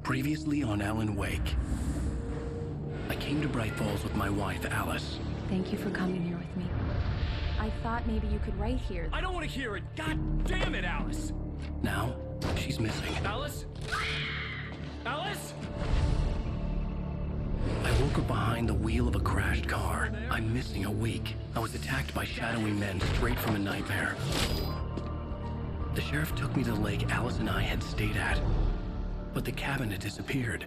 Previously on Alan Wake. I came to Bright Falls with my wife, Alice. Thank you for coming here with me. I thought maybe you could write here. I don't want to hear it! God damn it, Alice! Now, she's missing. Alice? Alice? I woke up behind the wheel of a crashed car. I'm missing a week. I was attacked by shadowy men straight from a nightmare. The sheriff took me to the lake Alice and I had stayed at, but the cabin had disappeared.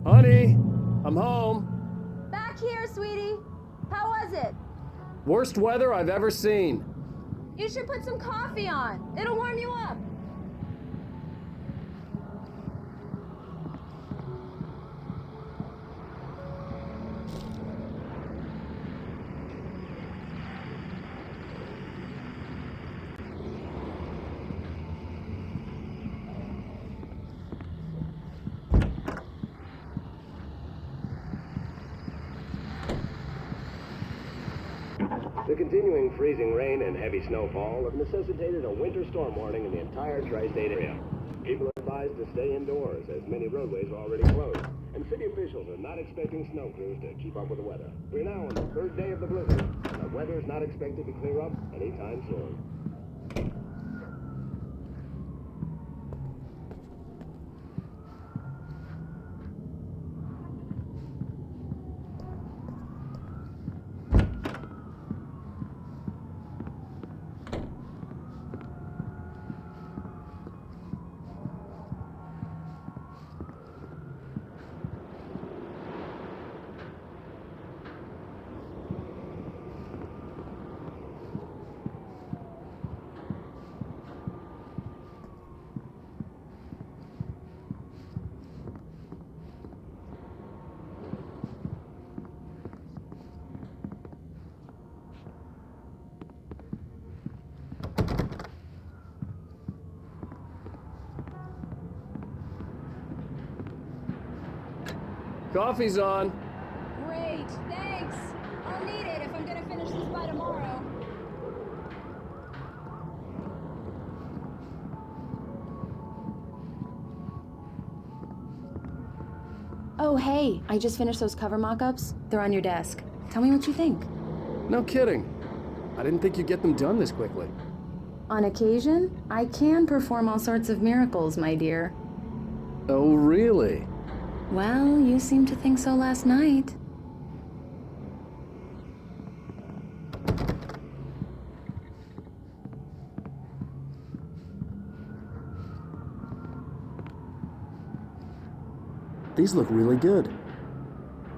Honey, I'm home. Back here, sweetie. How was it? Worst weather I've ever seen. You should put some coffee on. It'll warm you up. The continuing freezing rain and heavy snowfall have necessitated a winter storm warning in the entire tri-state area. People are advised to stay indoors as many roadways are already closed, and city officials are not expecting snow crews to keep up with the weather. We're now on the third day of the blizzard, and the weather is not expected to clear up anytime soon. Coffee's on. Great, thanks. I'll need it if I'm gonna finish this by tomorrow. Oh, hey, I just finished those cover mock-ups. They're on your desk. Tell me what you think. No kidding. I didn't think you'd get them done this quickly. On occasion, I can perform all sorts of miracles, my dear. Oh, really? Well, you seemed to think so last night. These look really good.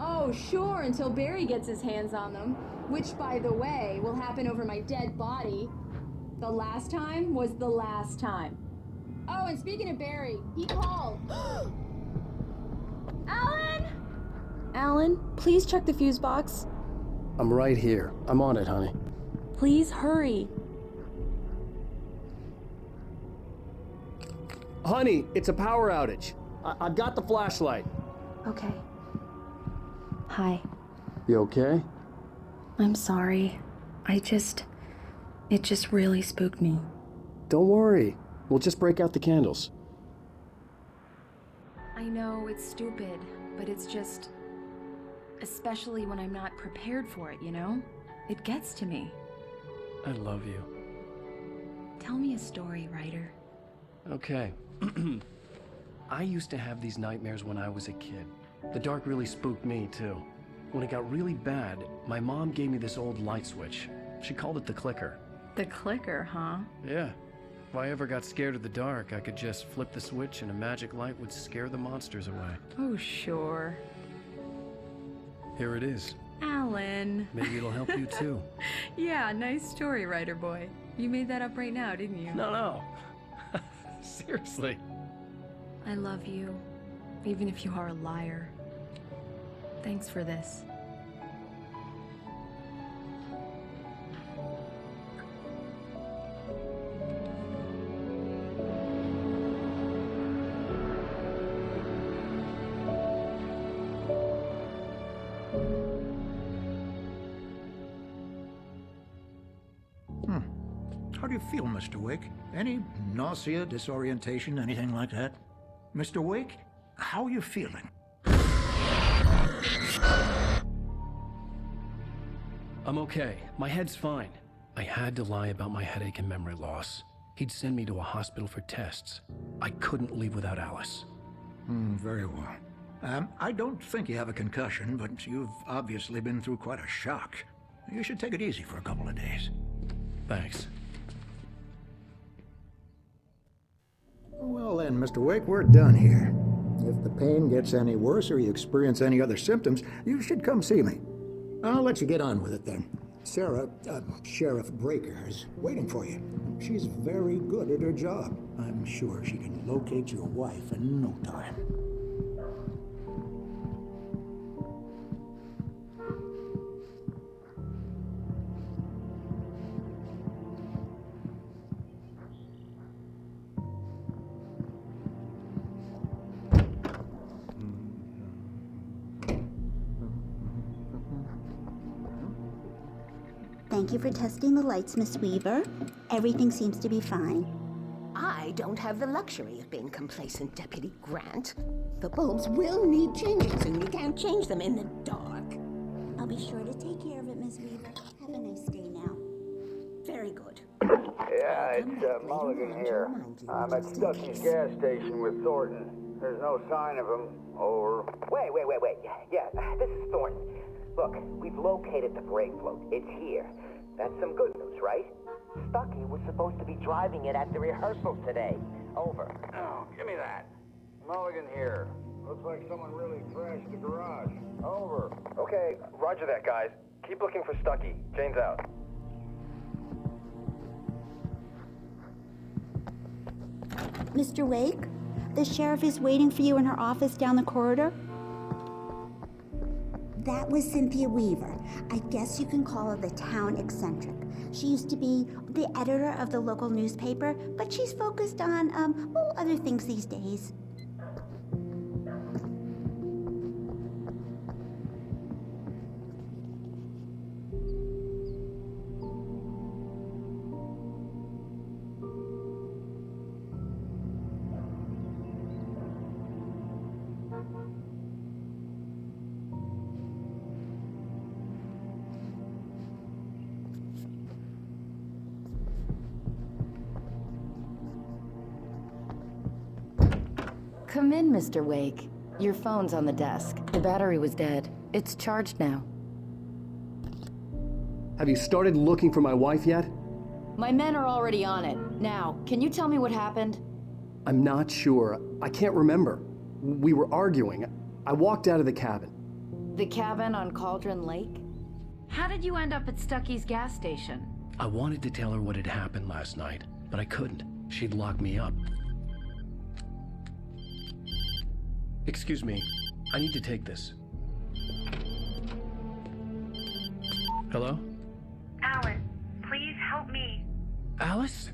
Oh, sure, until Barry gets his hands on them. Which, by the way, will happen over my dead body. The last time was the last time. Oh, and speaking of Barry, he called. Alan? Alan, please check the fuse box. I'm right here. I'm on it, honey. Please hurry. Honey, it's a power outage. I've got the flashlight. Okay. Hi. You okay? I'm sorry. It just really spooked me. Don't worry. We'll just break out the candles. I know it's stupid, but it's just... especially when I'm not prepared for it, you know? It gets to me. I love you. Tell me a story, writer. Okay. I used to have these nightmares when I was a kid. The dark really spooked me, too. When it got really bad, my mom gave me this old light switch. She called it the clicker. The clicker, huh? Yeah. If I ever got scared of the dark, I could just flip the switch and a magic light would scare the monsters away. Oh, sure. Here it is. Alan. Maybe it'll help you, too. Yeah, nice story, writer boy. You made that up right now, didn't you? No. Seriously. I love you, even if you are a liar. Thanks for this. How do you feel, Mr. Wake? Any nausea, disorientation, anything like that? Mr. Wake, how are you feeling? I'm okay. My head's fine. I had to lie about my headache and memory loss. He'd send me to a hospital for tests. I couldn't leave without Alice. Very well. I don't think you have a concussion, but you've obviously been through quite a shock. You should take it easy for a couple of days. Thanks. Well then, Mr. Wake, we're done here. If the pain gets any worse or you experience any other symptoms, you should come see me. I'll let you get on with it then. Sarah, Sheriff Breaker, is waiting for you. She's very good at her job. I'm sure she can locate your wife in no time. Thank you for testing the lights, Miss Weaver. Everything seems to be fine. I don't have the luxury of being complacent, Deputy Grant. The bulbs will need changing soon. You can't change them in the dark. I'll be sure to take care of it, Miss Weaver. Have a nice day now. Very good. Yeah, it's Mulligan here. I'm at Stucky's gas station with Thornton. There's no sign of him. Over. Wait. Yeah, this is Thornton. Look, we've located the brake float. It's here. That's some good news, right? Stucky was supposed to be driving it at the rehearsal today. Over. Oh, give me that. Mulligan here. Looks like someone really trashed the garage. Over. Okay, roger that, guys. Keep looking for Stucky. Jane's out. Mr. Wake, the sheriff is waiting for you in her office down the corridor. That was Cynthia Weaver. I guess you can call her the town eccentric. She used to be the editor of the local newspaper, but she's focused on, other things these days. Come in, Mr. Wake. Your phone's on the desk. The battery was dead. It's charged now. Have you started looking for my wife yet? My men are already on it. Now, can you tell me what happened? I'm not sure. I can't remember. We were arguing. I walked out of the cabin. The cabin on Cauldron Lake? How did you end up at Stucky's gas station? I wanted to tell her what had happened last night, but I couldn't. She'd lock me up. Excuse me, I need to take this. Hello? Alice, please help me. Alice?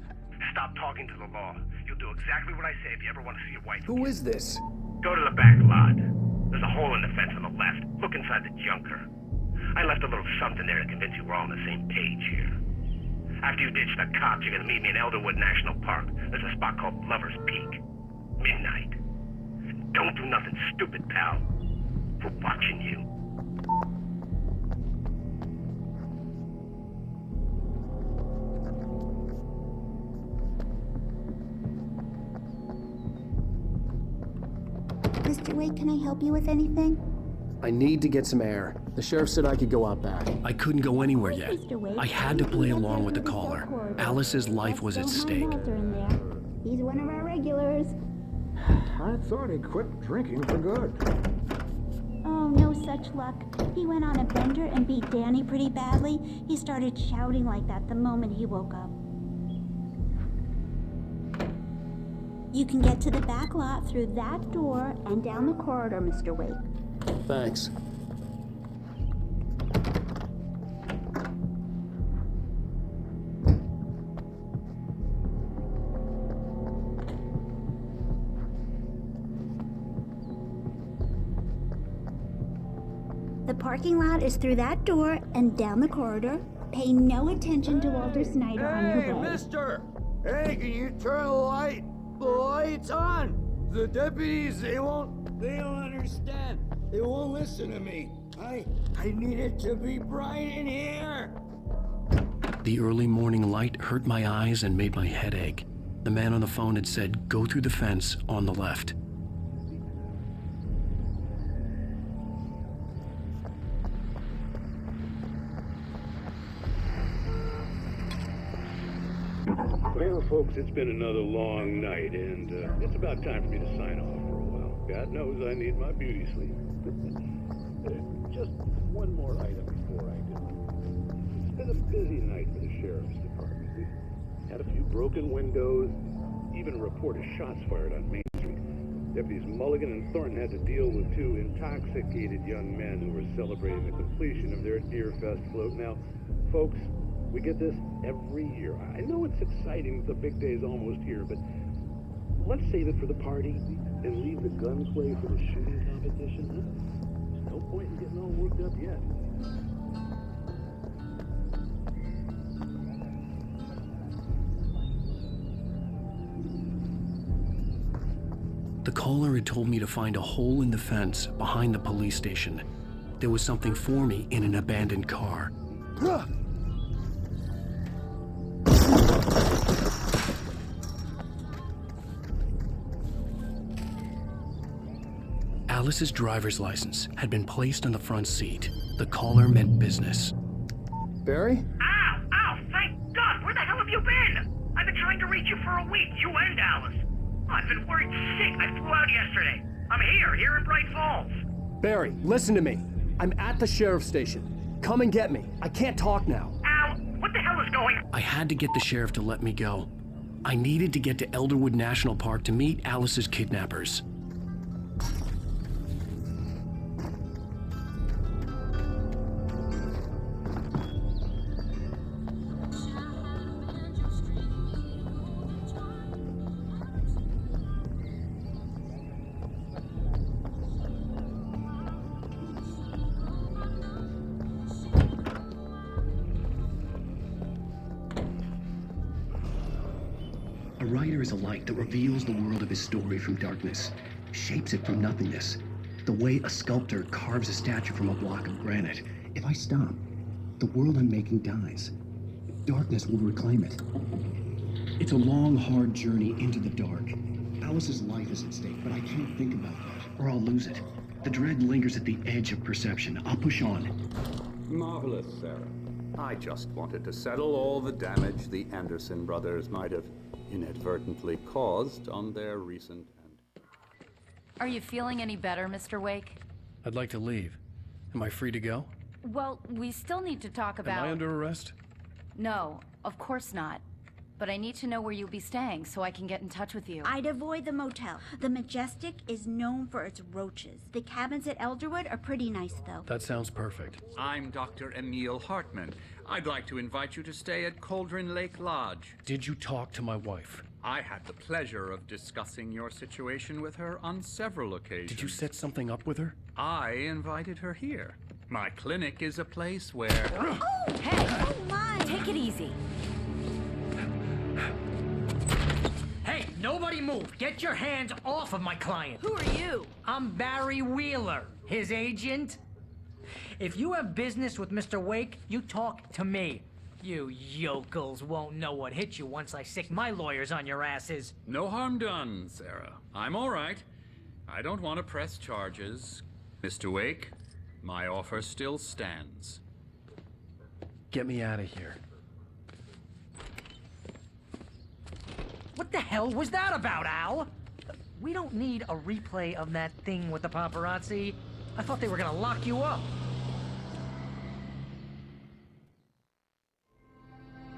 Stop talking to the law. You'll do exactly what I say if you ever want to see your wife. Who is this? Go to the back lot. There's a hole in the fence on the left. Look inside the junker. I left a little something there to convince you we're all on the same page here. After you ditch the cops, you're gonna meet me in Elderwood National Park. There's a spot called Lover's Peak. Midnight. Don't do nothing stupid, pal. We're watching you. Mr. Wake, can I help you with anything? I need to get some air. The sheriff said I could go out back. I couldn't go anywhere yet. Mr. Wake, I had to play along with the Let's caller. go Alice's life was at stake. Walter in there. He's one of our regulars. I thought he quit drinking for good. Oh, no such luck. He went on a bender and beat Danny pretty badly. He started shouting like that the moment he woke up. You can get to the back lot through that door and down the corridor, Mr. Wake. Thanks. The parking lot is through that door and down the corridor. Pay no attention to Walter Snyder on your Hey, way. mister! Hey, can you turn the lights on? The deputies, they don't understand. They won't listen to me. I need it to be bright in here. The early morning light hurt my eyes and made my head ache. The man on the phone had said, go through the fence on the left. Well, folks, it's been another long night, and it's about time for me to sign off for a while. God knows I need my beauty sleep. Just one more item before I go. It's been a busy night for the Sheriff's Department. We've had a few broken windows, even a report of shots fired on Main Street. Deputies Mulligan and Thornton had to deal with two intoxicated young men who were celebrating the completion of their Deer Fest float. Now, folks, we get this every year. I know it's exciting that the big day is almost here, but let's save it for the party and leave the gunplay for the shooting competition, huh? There's no point in getting all worked up yet. The caller had told me to find a hole in the fence behind the police station. There was something for me in an abandoned car. Alice's driver's license had been placed on the front seat. The caller meant business. Barry? Ow! Ow! Thank God! Where the hell have you been? I've been trying to reach you for a week, you and Alice. I've been worried sick. I flew out yesterday. I'm here in Bright Falls. Barry, listen to me. I'm at the sheriff's station. Come and get me. I can't talk now. Ow! What the hell is going on? I had to get the sheriff to let me go. I needed to get to Elderwood National Park to meet Alice's kidnappers. A writer is a light that reveals the world of his story from darkness, shapes it from nothingness. The way a sculptor carves a statue from a block of granite. If I stop, the world I'm making dies. Darkness will reclaim it. It's a long, hard journey into the dark. Alice's life is at stake, but I can't think about that, or I'll lose it. The dread lingers at the edge of perception. I'll push on. Marvelous, Sarah. I just wanted to settle all the damage the Anderson brothers might have inadvertently caused on their recent end. Are you feeling any better, Mr. Wake? I'd like to leave. Am I free to go? Well, we still need to talk about... Am I under arrest? No, of course not. But I need to know where you'll be staying so I can get in touch with you. I'd avoid the motel. The Majestic is known for its roaches. The cabins at Elderwood are pretty nice, though. That sounds perfect. I'm Dr. Emil Hartman. I'd like to invite you to stay at Cauldron Lake Lodge. Did you talk to my wife? I had the pleasure of discussing your situation with her on several occasions. Did you set something up with her? I invited her here. My clinic is a place where... Oh, hey! Oh, my! Take it easy. Hey, nobody move! Get your hands off of my client! Who are you? I'm Barry Wheeler, his agent. If you have business with Mr. Wake, you talk to me. You yokels won't know what hit you once I sick my lawyers on your asses. No harm done, Sarah. I'm all right. I don't want to press charges. Mr. Wake, my offer still stands. Get me out of here. What the hell was that about, Al? We don't need a replay of that thing with the paparazzi. I thought they were gonna lock you up.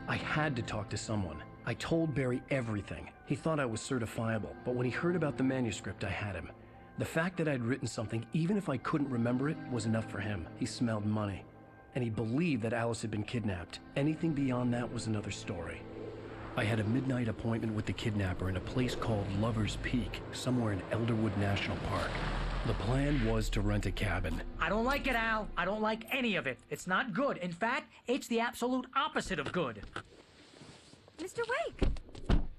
I had to talk to someone. I told Barry everything. He thought I was certifiable, but when he heard about the manuscript, I had him. The fact that I'd written something, even if I couldn't remember it, was enough for him. He smelled money. And he believed that Alice had been kidnapped. Anything beyond that was another story. I had a midnight appointment with the kidnapper in a place called Lover's Peak, somewhere in Elderwood National Park. The plan was to rent a cabin. I don't like it, Al. I don't like any of it. It's not good. In fact, it's the absolute opposite of good. Mr. Wake!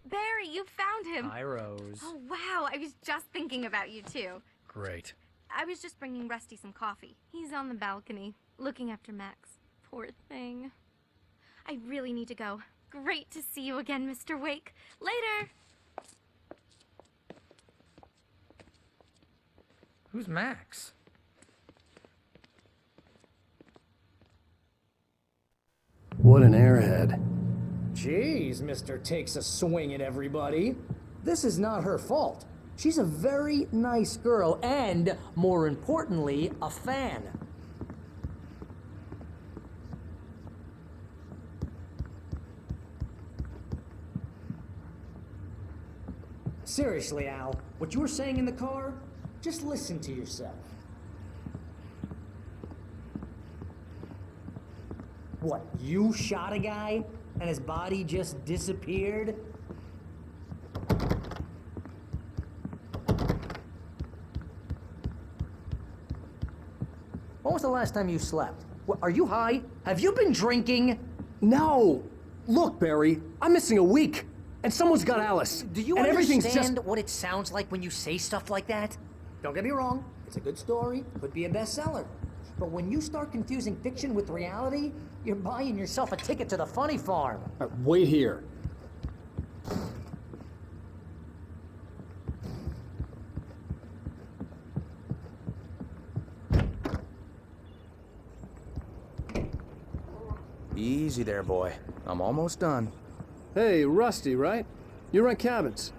Barry, you found him. Hi, Rose. Oh, wow. I was just thinking about you, too. Great. I was just bringing Rusty some coffee. He's on the balcony, looking after Max. Poor thing. I really need to go. Great to see you again, Mr. Wake. Later! Who's Max? What an airhead. Jeez, Mr. Takes a swing at everybody. This is not her fault. She's a very nice girl and, more importantly, a fan. Seriously, Al, what you were saying in the car, just listen to yourself. What, you shot a guy and his body just disappeared? When was the last time you slept? What, are you high? Have you been drinking? No! Look, Barry, I'm missing a week, and someone's got Alice. Do you and understand everything's just... what it sounds like when you say stuff like that? Don't get me wrong, it's a good story, could be a bestseller. But when you start confusing fiction with reality, you're buying yourself a ticket to the funny farm. Wait here. Easy there, boy. I'm almost done. Hey, Rusty, right? You rent cabins.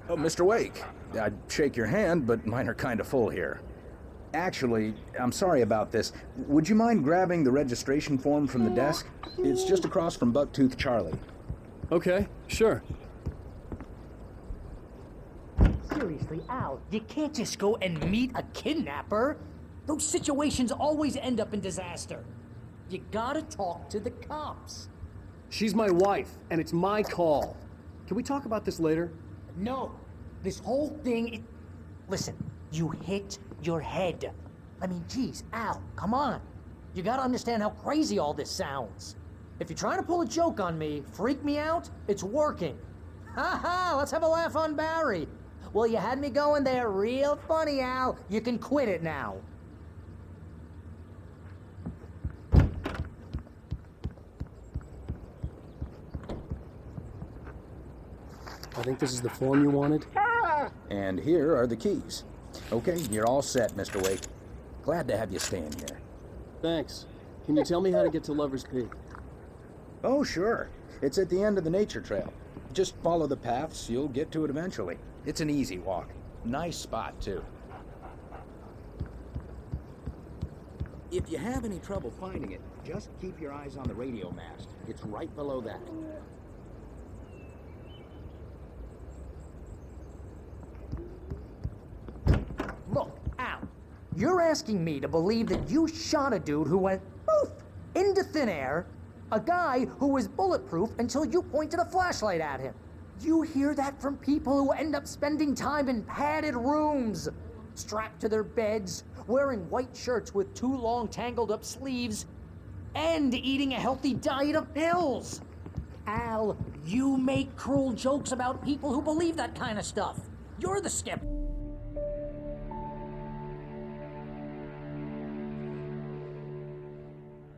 Oh, Mr. Wake. I'd shake your hand, but mine are kind of full here. Actually, I'm sorry about this. Would you mind grabbing the registration form from the desk? It's just across from Bucktooth Charlie. Okay, sure. Seriously, Al, you can't just go and meet a kidnapper. Those situations always end up in disaster. You gotta talk to the cops. She's my wife, and it's my call. Can we talk about this later? No. This whole thing, Listen, you hit your head. I mean, geez, Al, come on. You gotta understand how crazy all this sounds. If you're trying to pull a joke on me, freak me out, it's working. Ha ha, let's have a laugh on Barry. Well, you had me going there real funny, Al. You can quit it now. I think this is the form you wanted. And here are the keys. Okay, you're all set, Mr. Wake. Glad to have you staying here. Thanks. Can you tell me how to get to Lover's Peak? Oh, sure. It's at the end of the nature trail. Just follow the paths, you'll get to it eventually. It's an easy walk. Nice spot, too. If you have any trouble finding it, just keep your eyes on the radio mast. It's right below that. Look, Al, you're asking me to believe that you shot a dude who went poof into thin air, a guy who was bulletproof until you pointed a flashlight at him. You hear that from people who end up spending time in padded rooms, strapped to their beds, wearing white shirts with too long tangled up sleeves, and eating a healthy diet of pills. Al, you make cruel jokes about people who believe that kind of stuff. You're the skeptic.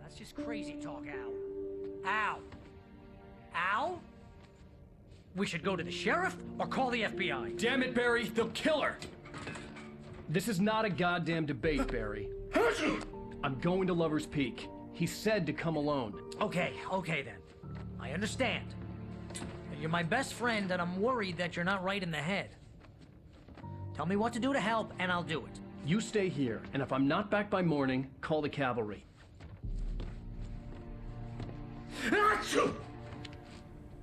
That's just crazy talk, Al. Al? Al? We should go to the sheriff or call the FBI. Damn it, Barry, they'll kill her! This is not a goddamn debate, Barry. I'm going to Lover's Peak. He said to come alone. Okay then. I understand. You're my best friend, and I'm worried that you're not right in the head. Tell me what to do to help, and I'll do it. You stay here, and if I'm not back by morning, call the cavalry. Achoo!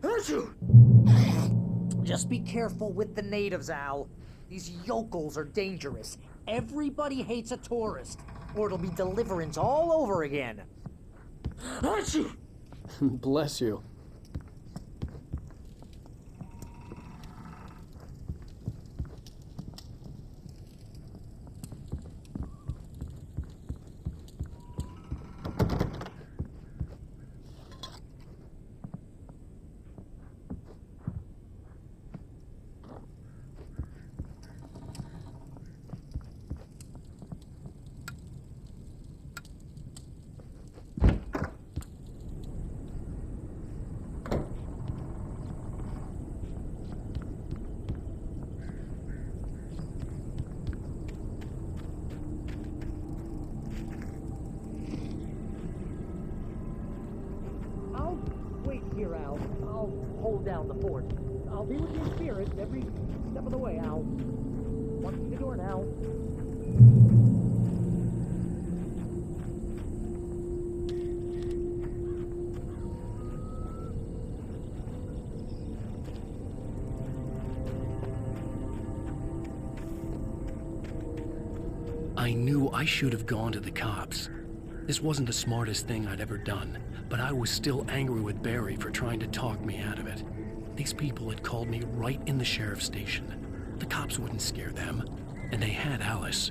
Achoo! Just be careful with the natives, Al. These yokels are dangerous. Everybody hates a tourist, or it'll be Deliverance all over again. Achoo! Bless you. I'll hold down the fort. I'll be with you in spirit every step of the way, Al. Walk through the door now. I knew I should have gone to the cops. This wasn't the smartest thing I'd ever done, but I was still angry with Barry for trying to talk me out of it. These people had called me right in the sheriff's station. The cops wouldn't scare them, and they had Alice.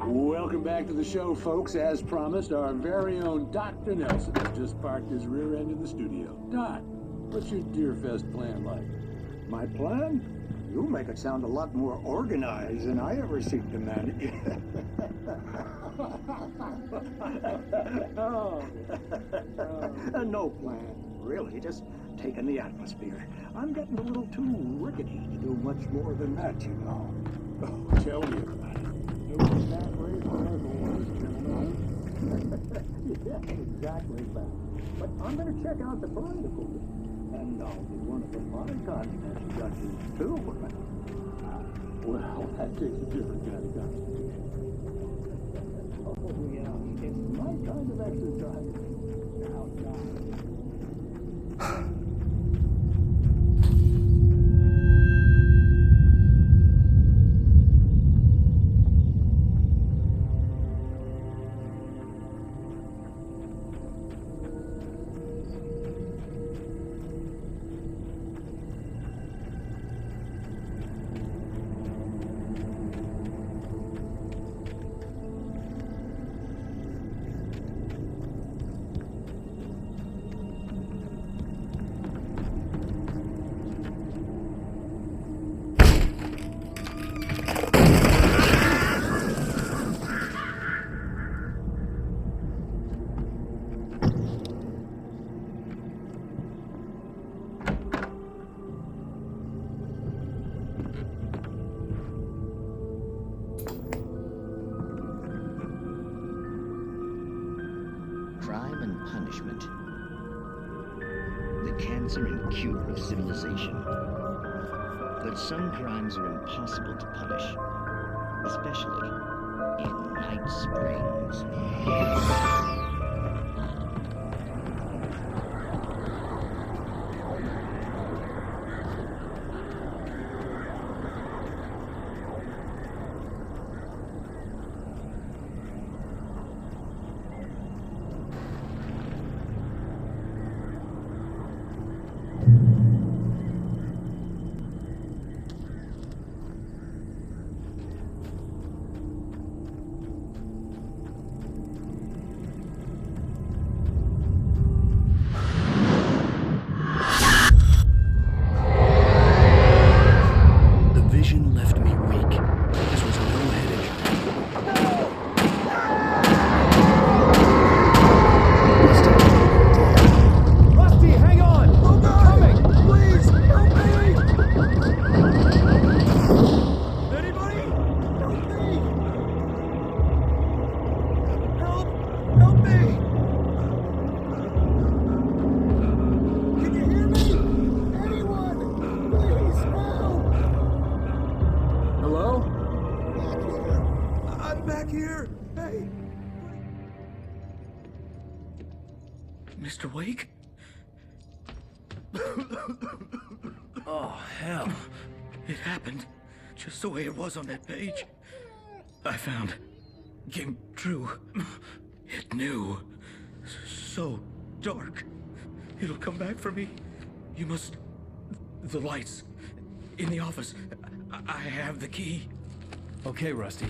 Welcome back to the show, folks. As promised, our very own Dr. Nelson has just parked his rear end in the studio. Doc, what's your Deerfest plan like? My plan? You make it sound a lot more organized than I ever seem to manage. No plan, really. Just taking the atmosphere. I'm getting a little too rickety to do much more than that, you know. Oh, tell me about it. Yeah, exactly that. But I'm going to check out the barnacles. And I'll be one of the fine contest judges, too. Well, that takes a different kind of concentration. Oh, yeah. It's my kind of exercise. Now, Crime and punishment. The cancer and cure of civilization. But some crimes are impossible to punish, especially in Night Springs. Mr. Wake? Oh, hell. It happened just the way it was on that page. I found. Came true. It knew. So dark. It'll come back for me. You must... The lights. In the office. I have the key. Okay, Rusty.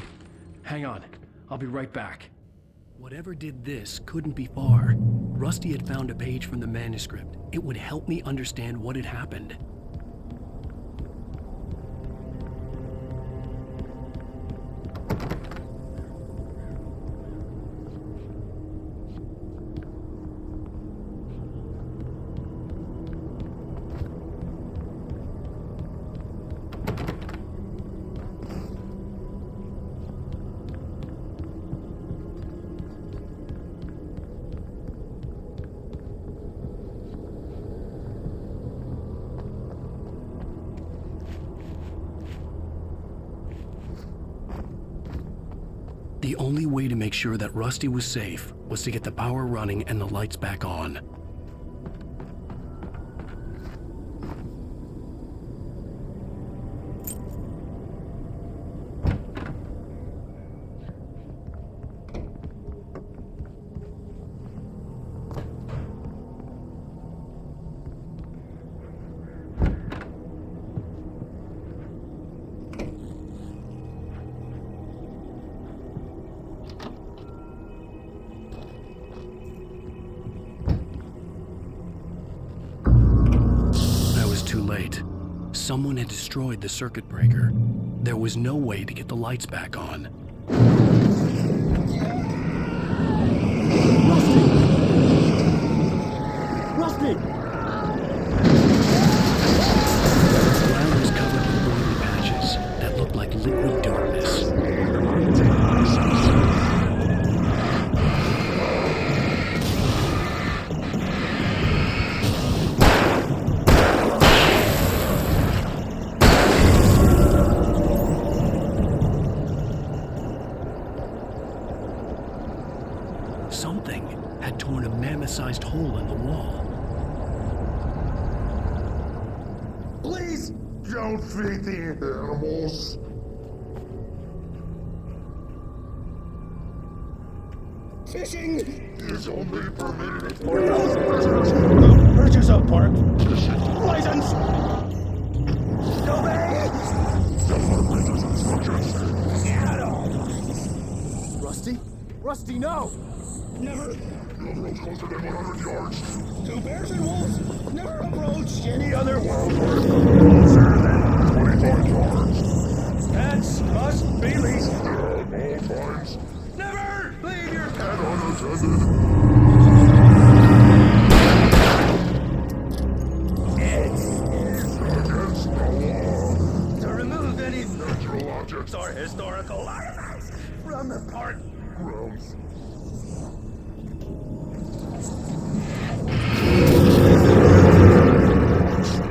Hang on. I'll be right back. Whatever did this couldn't be far. Rusty had found a page from the manuscript. It would help me understand what had happened. The only way to make sure that Rusty was safe was to get the power running and the lights back on. Too late. Someone had destroyed the circuit breaker. There was no way to get the lights back on. Rusty! The ground was covered with oily patches that looked like liquid darkness. Something had torn a mammoth-sized hole in the wall. Please don't feed the animals. Fishing is only permitted for those hurt yourself, Park. License. Obey. Rusty? Rusty, no! Never approach closer than 100 yards. To bears and wolves, never approach any other wildlife closer than 25 yards. Pets must be leased at all times. Never leave your pet unattended. It is against the law to remove any natural objects or historical artifacts from the park grounds.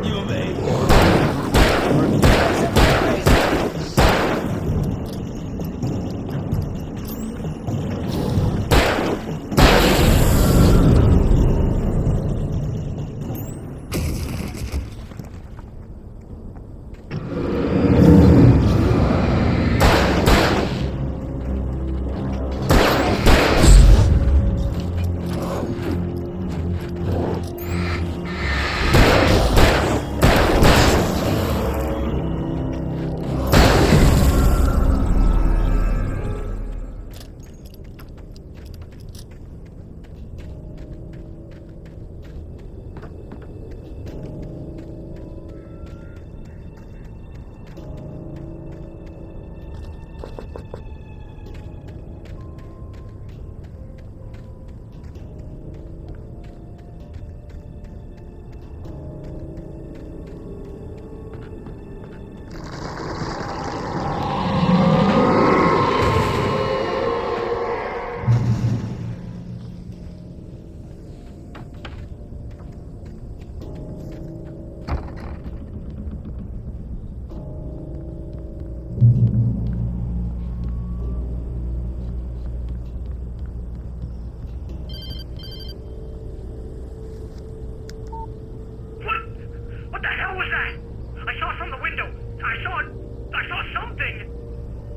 You obey.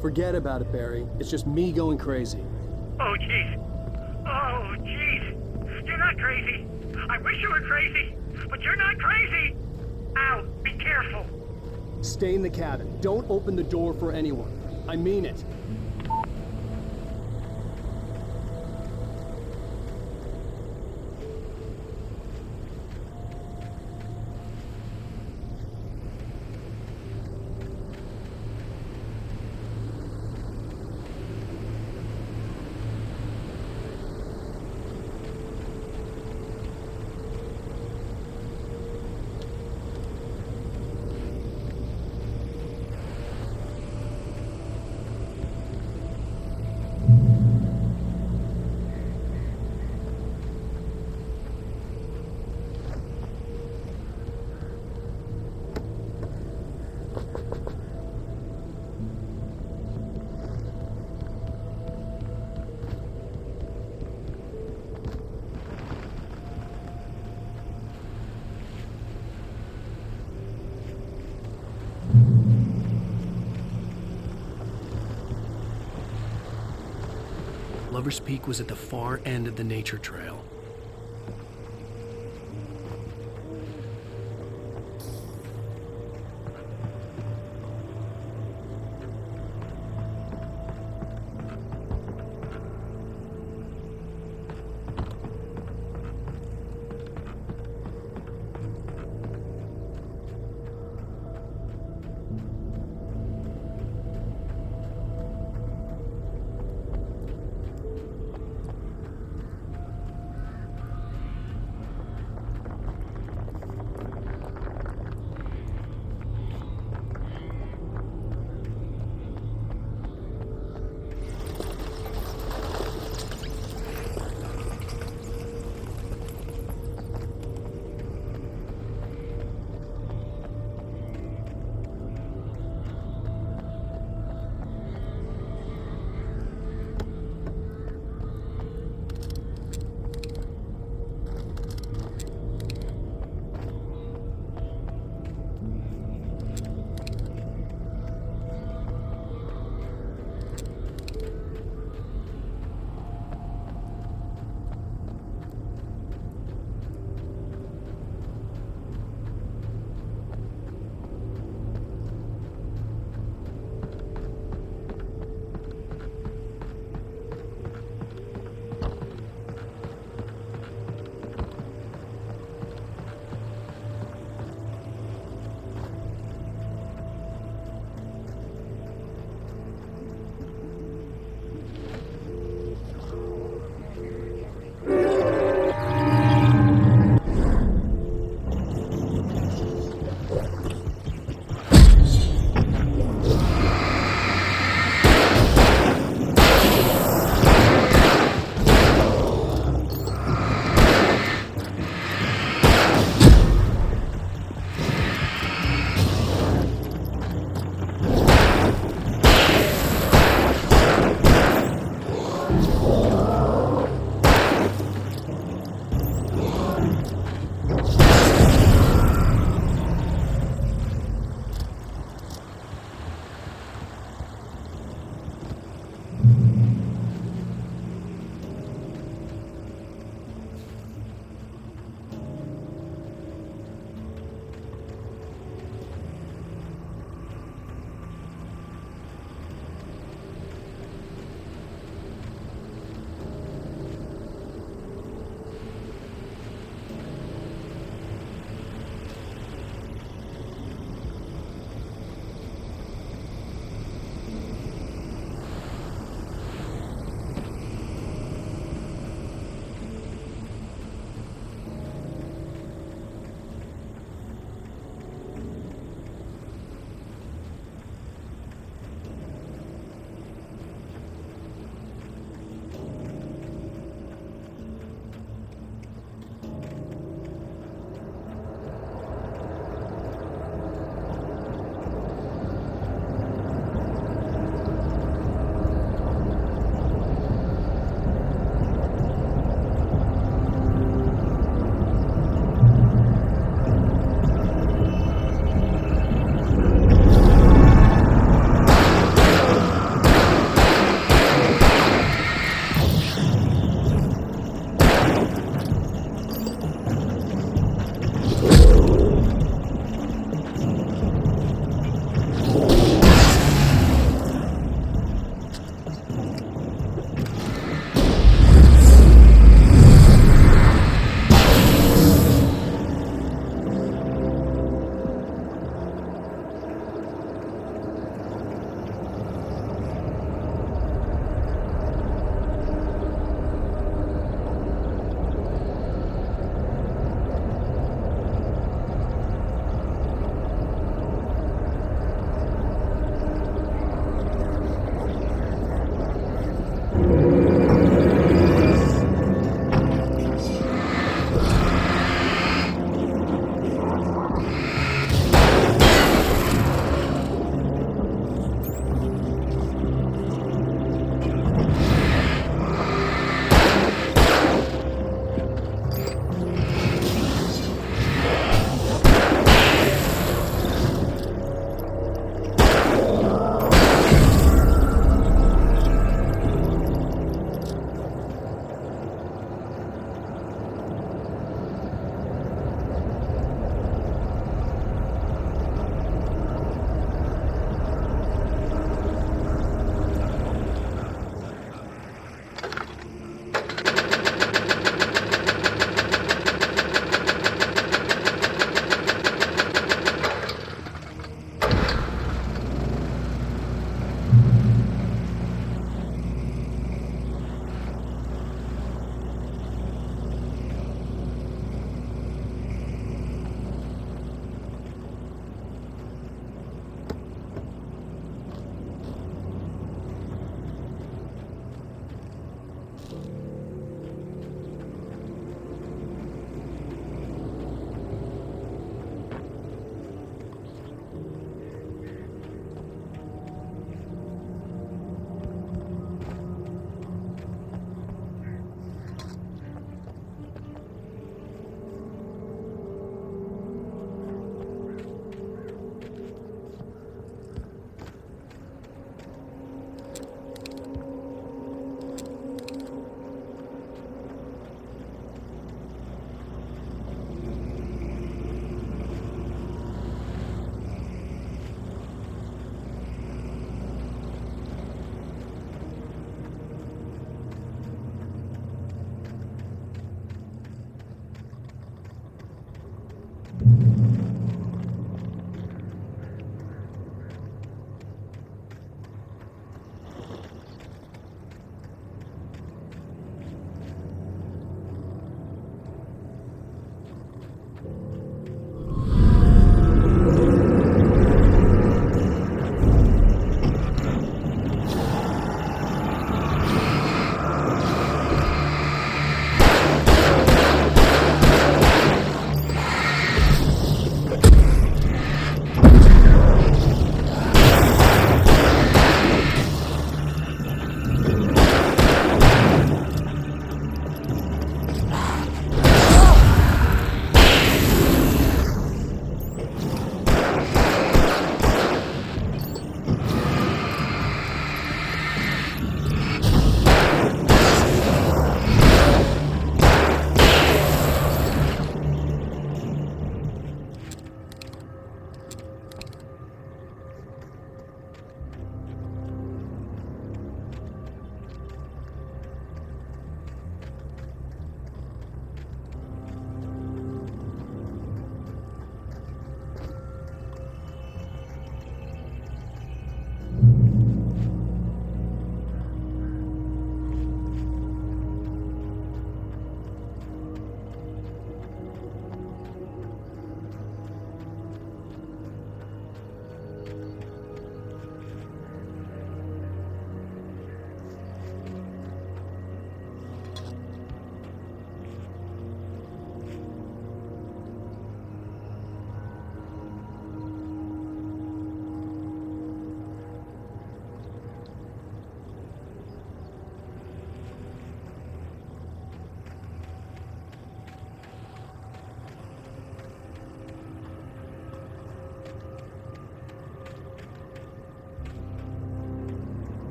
Forget about it, Barry. It's just me going crazy. Oh, jeez. Oh, jeez. You're not crazy. I wish you were crazy, but you're not crazy. Ow, be careful. Stay in the cabin. Don't open the door for anyone. I mean it. Lover's Peak was at the far end of the nature trail.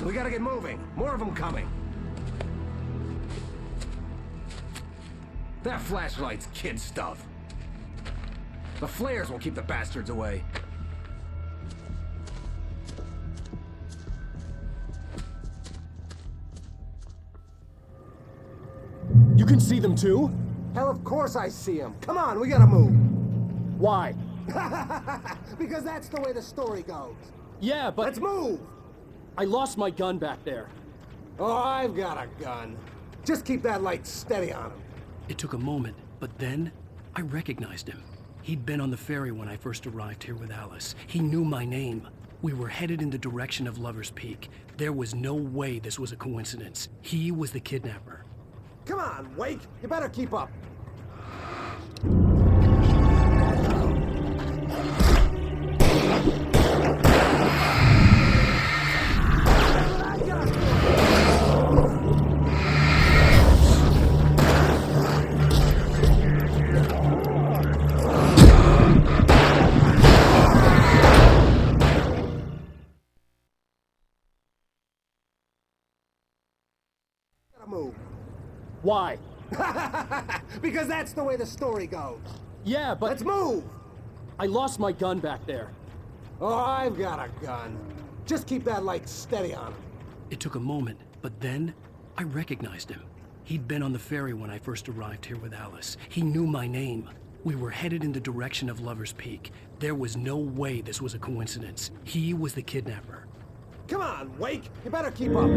on, we gotta get moving. More of them coming. That flashlight's kid stuff. The flares will keep the bastards away. You can see them too? Hell, of course I see them. Come on, we gotta move. Why? Because that's the way the story goes. Yeah, but... Let's move! I lost my gun back there. Oh, I've got a gun. Just keep that light steady on him. It took a moment, but then I recognized him. He'd been on the ferry when I first arrived here with Alice. He knew my name. We were headed in the direction of Lover's Peak. There was no way this was a coincidence. He was the kidnapper. Come on, Wake! You better keep up. Move. Why? Because that's the way the story goes. Yeah, but... Let's move! I lost my gun back there. Oh, I've got a gun. Just keep that light steady on him. It took a moment, but then I recognized him. He'd been on the ferry when I first arrived here with Alice. He knew my name. We were headed in the direction of Lover's Peak. There was no way this was a coincidence. He was the kidnapper. Come on, Wake! You better keep up.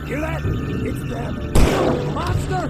Hear that? It's them. Monster!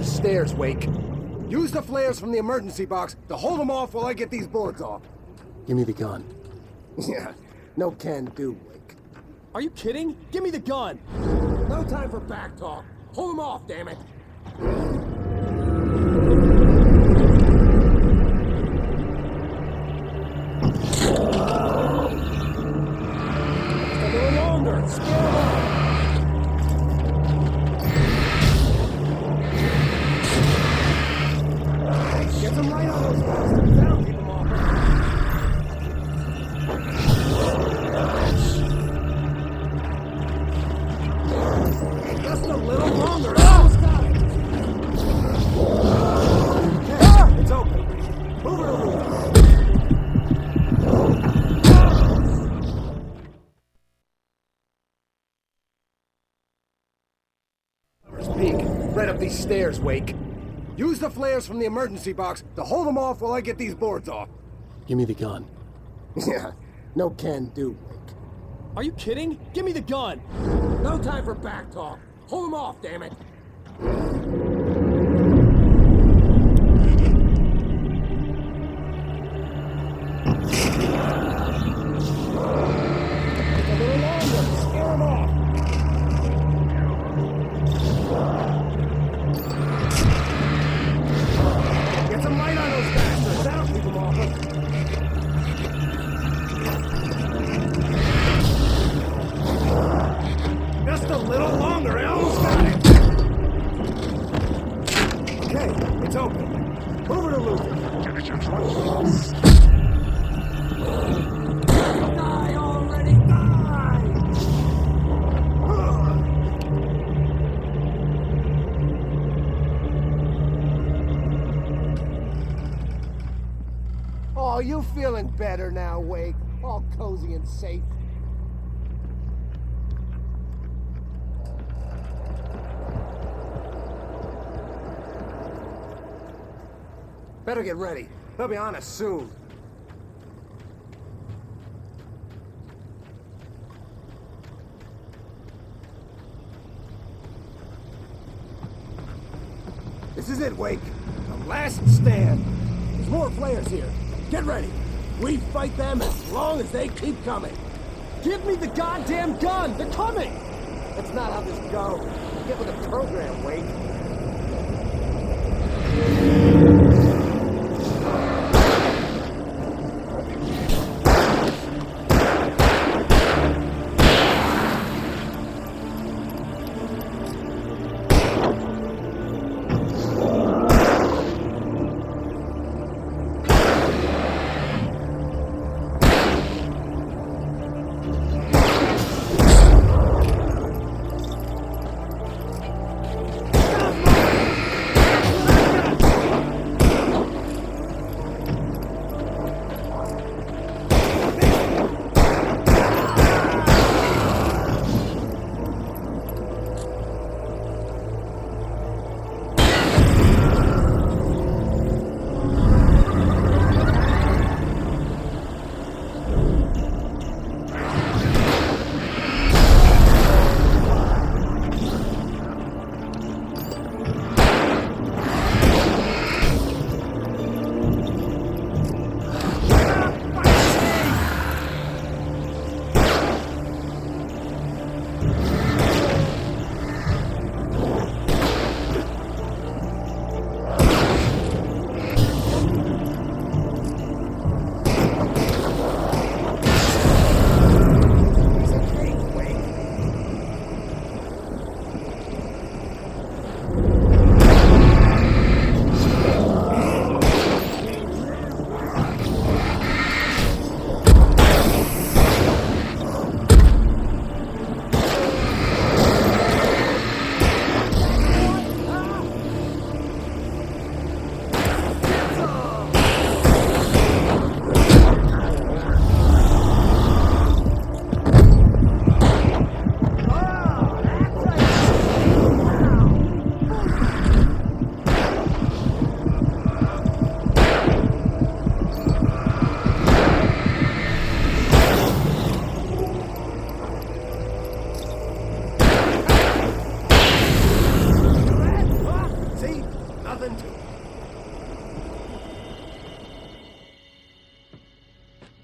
Stairs, Wake. Use the flares from the emergency box to hold them off while I get these boards off. Give me the gun. Yeah, no can do, Wake. Are you kidding? Give me the gun! No time for back talk. Hold them off, damn it. A little longer. Scare them off. Get them right on those bastards. That'll keep them off. Just a little longer. Almost got it. Okay, it's open. Move it over. Lover's Peak. Right up these stairs, Wake. Use the flares from the emergency box to hold them off while I get these boards off. Give me the gun. Yeah, no can do, Wake. Are you kidding? Give me the gun! No time for back talk. Hold them off, damn it. A little longer. Scare them off. Get some light on those bastards. That'll keep them off us. Just a little longer. I almost got it. Okay, it's open. Move it or lose it. Die already, die! Oh, you feeling better now, Wake? All cozy and safe. Better get ready. They'll be on us soon. This is it, Wake. The last stand. There's more flares here. Get ready. We fight them as long as they keep coming. Give me the goddamn gun! They're coming! That's not how this goes. Get with the program, Wake.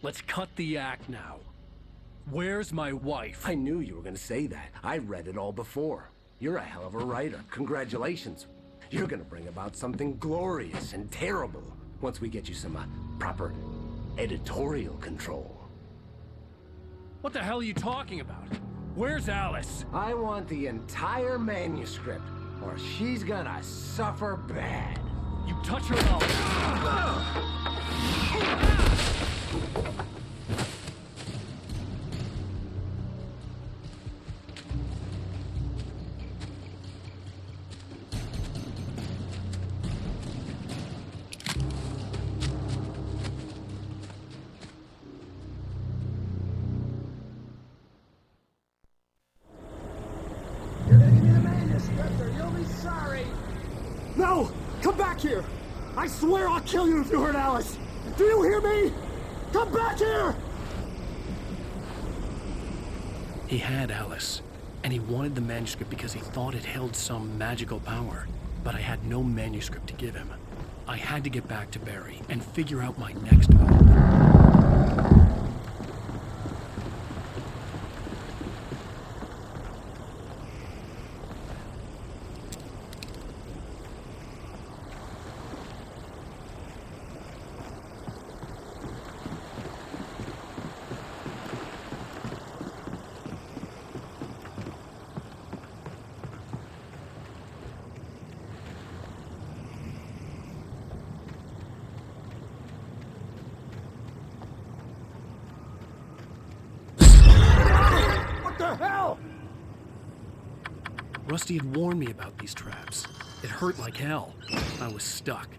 Let's cut the act now. Where's my wife? I knew you were gonna say that. I read it all before. You're a hell of a writer. Congratulations. You're gonna bring about something glorious and terrible once we get you some proper editorial control. What the hell are you talking about? Where's Alice? I want the entire manuscript, or she's gonna suffer bad. You touch her and No! Come back here! I swear I'll kill you if you hurt Alice! Do you hear me? Come back here! He had Alice, and he wanted the manuscript because he thought it held some magical power. But I had no manuscript to give him. I had to get back to Barry and figure out my next move. What the hell? Rusty had warned me about these traps. It hurt like hell. I was stuck.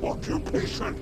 occupation.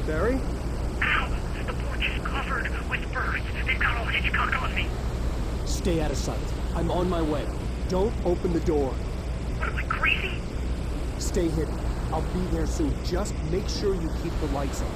Barry? Ow! The porch is covered with birds. They've got all Hitchcock on me. Stay out of sight. I'm on my way. Don't open the door. What am I, crazy? Stay hidden. I'll be there soon. Just make sure you keep the lights on.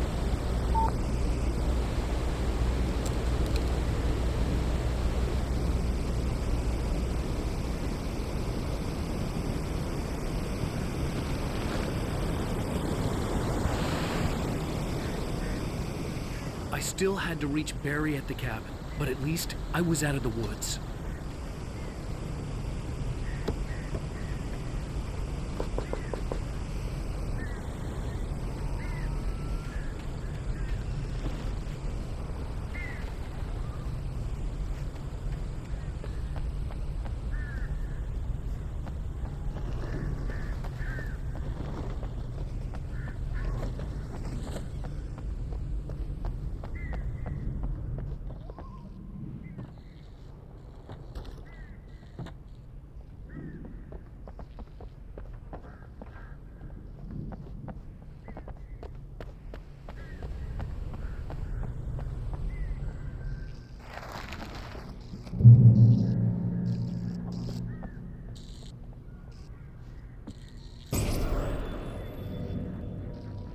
I still had to reach Barry at the cabin, but at least I was out of the woods.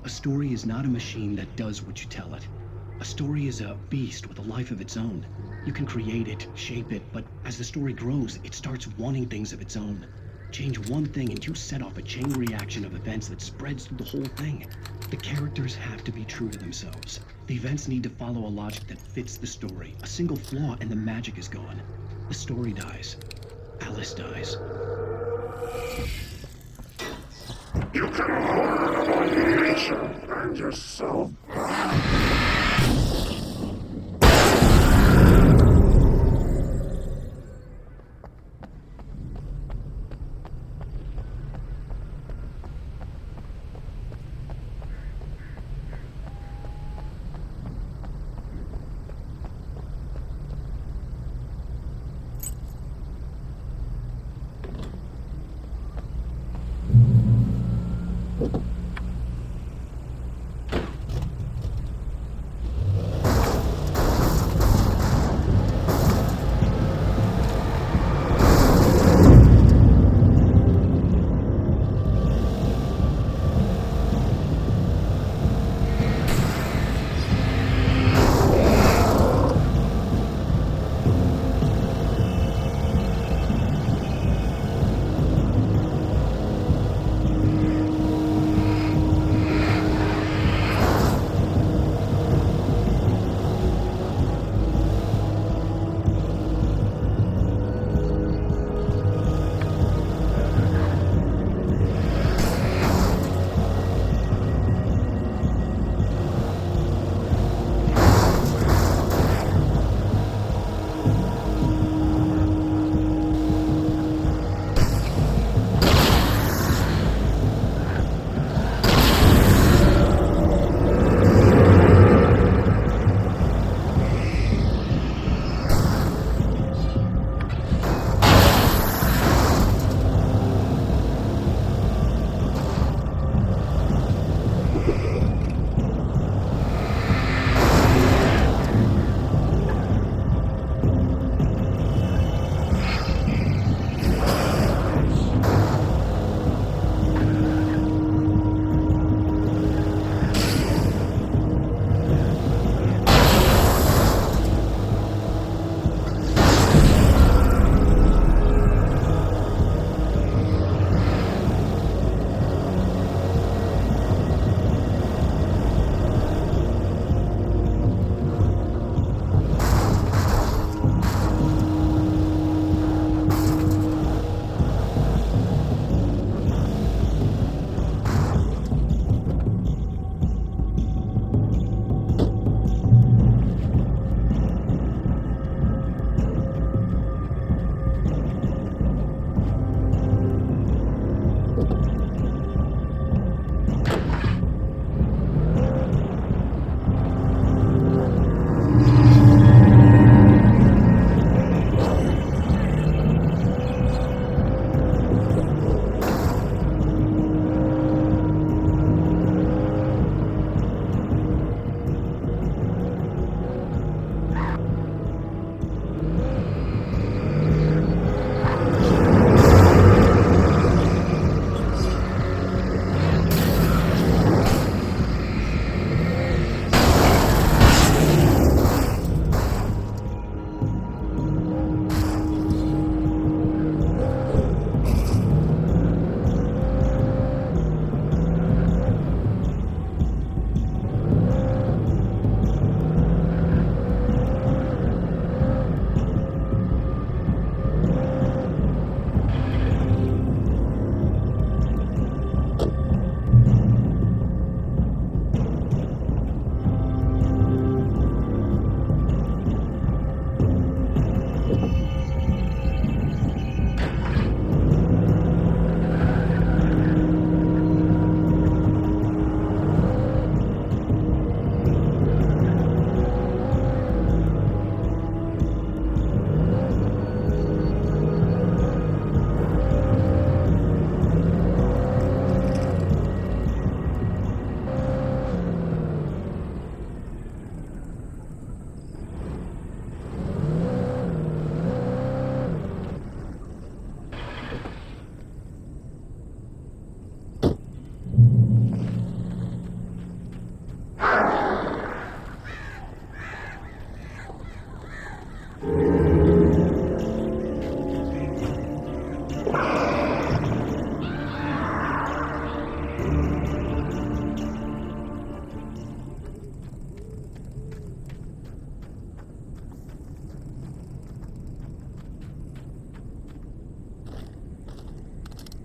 A story is not a machine that does what you tell it. A story is a beast with a life of its own. You can create it, shape it, but as the story grows, it starts wanting things of its own. Change one thing and you set off a chain reaction of events that spreads through the whole thing. The characters have to be true to themselves. The events need to follow a logic that fits the story. A single flaw and the magic is gone. The story dies. Alice dies. You can harm nature and yourself.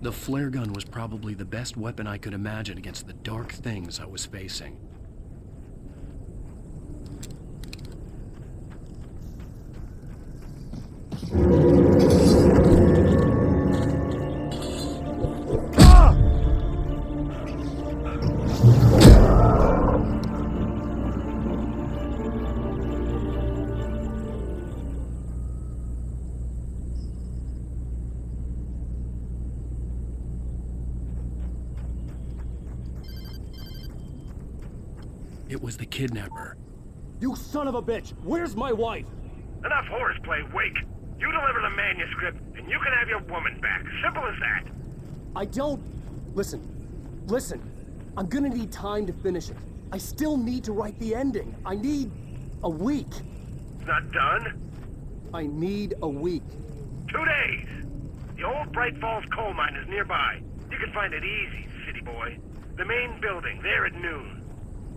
The flare gun was probably the best weapon I could imagine against the dark things I was facing. It was the kidnapper. You son of a bitch! Where's my wife? Enough horseplay, Wake. You deliver the manuscript, and you can have your woman back. Simple as that. I don't... Listen. I'm gonna need time to finish it. I still need to write the ending. I need a week. It's not done? I need a week. 2 days. The old Bright Falls coal mine is nearby. You can find it easy, city boy. The main building, there at noon.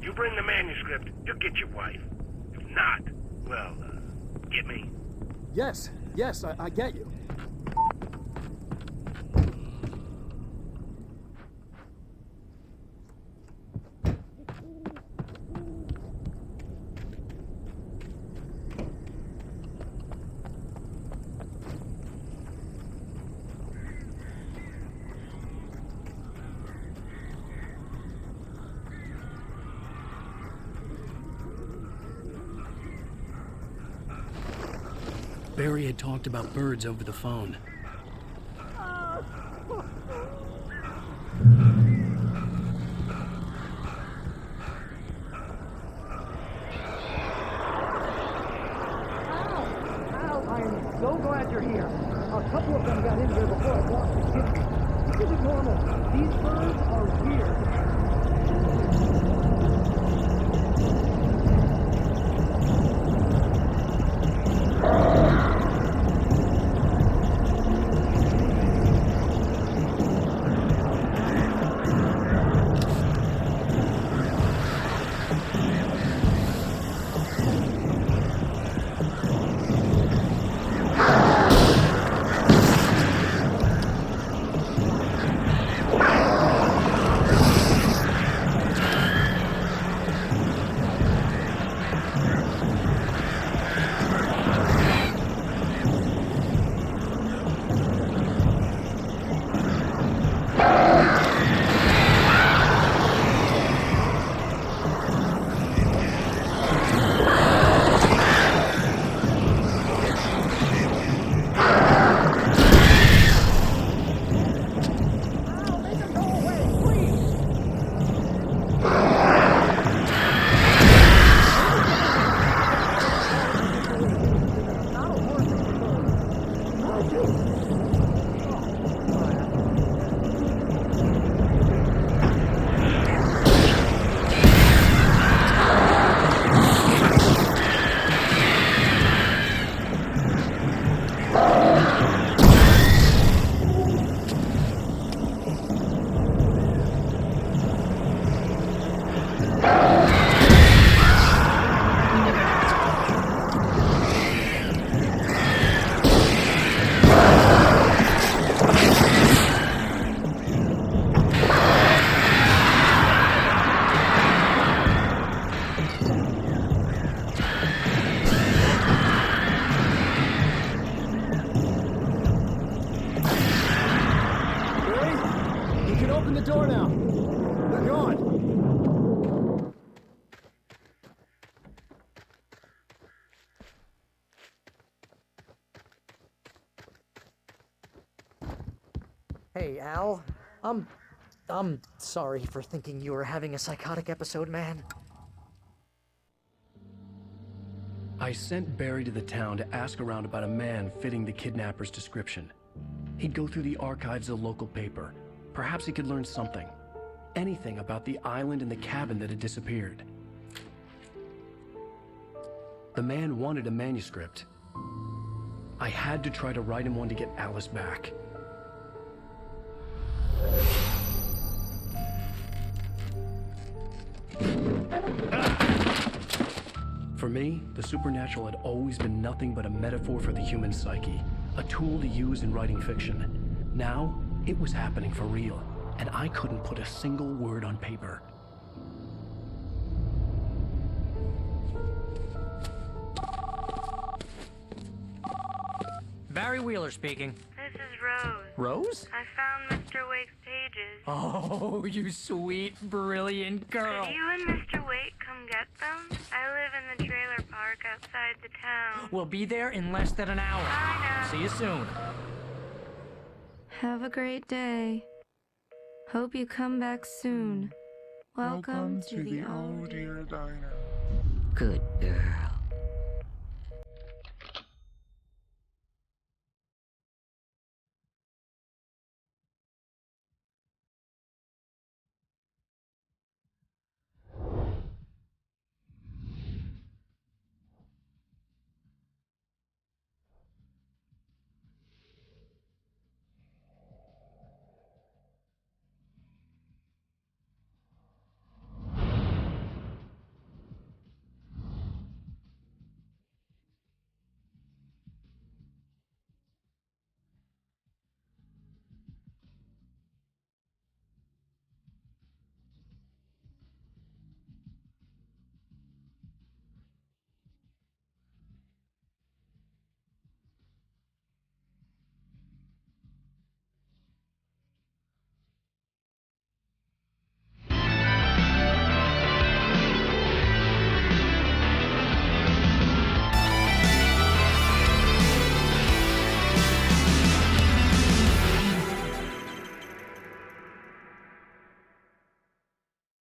You bring the manuscript, you'll get your wife. If not, well, get me. Yes, I get you. Barry had talked about birds over the phone. I'm so glad you're here. A couple of them got in here before I walked the kitchen. This isn't normal. These birds are weird. Hey, Al. I'm sorry for thinking you were having a psychotic episode, man. I sent Barry to the town to ask around about a man fitting the kidnapper's description. He'd go through the archives of the local paper. Perhaps he could learn something. Anything about the island and the cabin that had disappeared. The man wanted a manuscript. I had to try to write him one to get Alice back. For me, the supernatural had always been nothing but a metaphor for the human psyche, a tool to use in writing fiction. Now, It was happening for real, and I couldn't put a single word on paper. Barry Wheeler speaking. This is Rose. Rose? I found Mr. Wake's pages. Oh, you sweet, brilliant girl. Could you and Mr. Wake come get them? I live in the trailer park outside the town. We'll be there in less than an hour. I know. See you soon. Have a great day. Hope you come back soon. Welcome to the Oh Dear Diner. Good girl.